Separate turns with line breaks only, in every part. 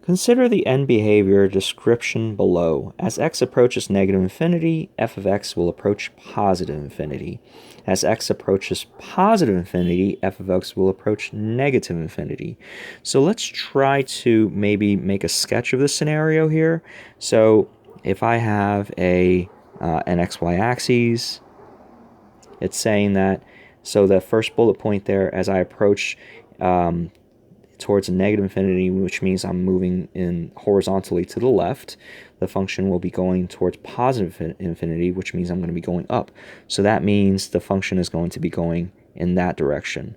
Consider the end behavior description below. As x approaches negative infinity, f of x will approach positive infinity. As x approaches positive infinity, f of x will approach negative infinity. So let's try to maybe make a sketch of this scenario here. So if I have an xy axis, it's saying that, so the first bullet point there, as I approach towards a negative infinity, which means I'm moving in horizontally to the left, the function will be going towards positive infinity, which means I'm going to be going up. So that means the function is going to be going in that direction,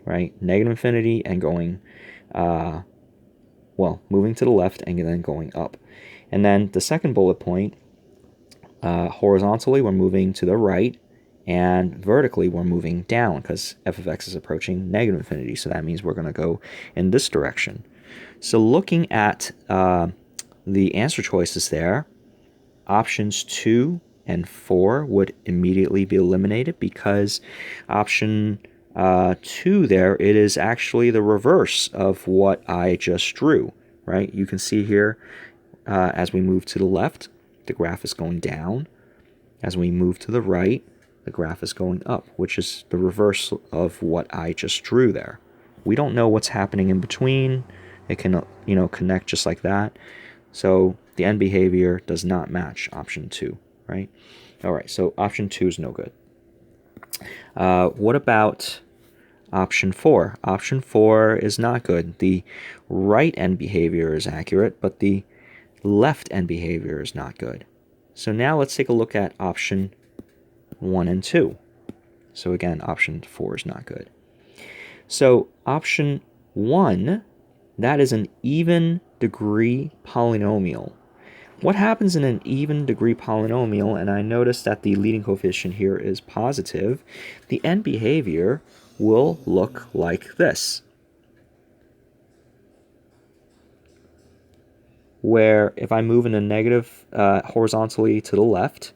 right? Negative infinity and going, moving to the left and then going up. And then the second bullet point, horizontally we're moving to the right, and vertically we're moving down because f of x is approaching negative infinity, so that means we're going to go in this direction. So looking at the answer choices there, options 2 and 4 would immediately be eliminated because option 2 there, it is actually the reverse of what I just drew, right? You can see here as we move to the left, the graph is going down. As we move to the right, the graph is going up, which is the reverse of what I just drew there. We don't know what's happening in between. It can, connect just like that. So the end behavior does not match option 2, right? All right, so option 2 is no good. What about option 4? Option 4 is not good. The right end behavior is accurate, but the left end behavior is not good. So now let's take a look at option 1 and 2. So again, option 4 is not good. So option 1, that is an even degree polynomial. What happens in an even degree polynomial, and I notice that the leading coefficient here is positive, the end behavior will look like this, where if I move in a negative horizontally to the left,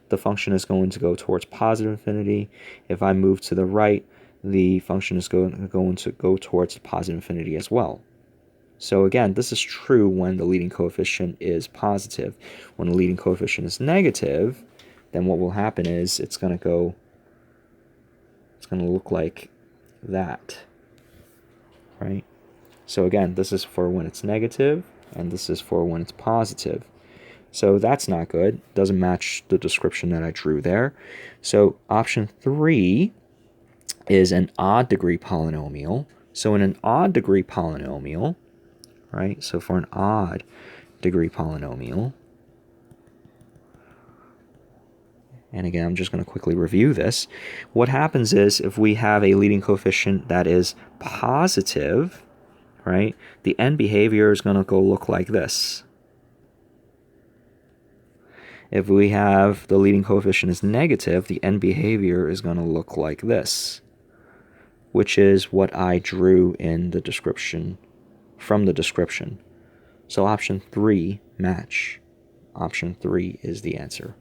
the function is going to go towards positive infinity. If I move to the right, the function is going to go towards positive infinity as well. So again, this is true when the leading coefficient is positive. When the leading coefficient is negative, then what will happen is it's going to look like that, right? So again, this is for when it's negative, and this is for when it's positive. So that's not good. Doesn't match the description that I drew there. So option 3 is an odd degree polynomial. So in an odd degree polynomial, right? So for an odd degree polynomial, and again, I'm just going to quickly review this. What happens is if we have a leading coefficient that is positive, right, the end behavior is going to go look like this. If we have the leading coefficient is negative, the end behavior is going to look like this, which is what I drew in the description, from the description. So option 3 match. Option 3 is the answer.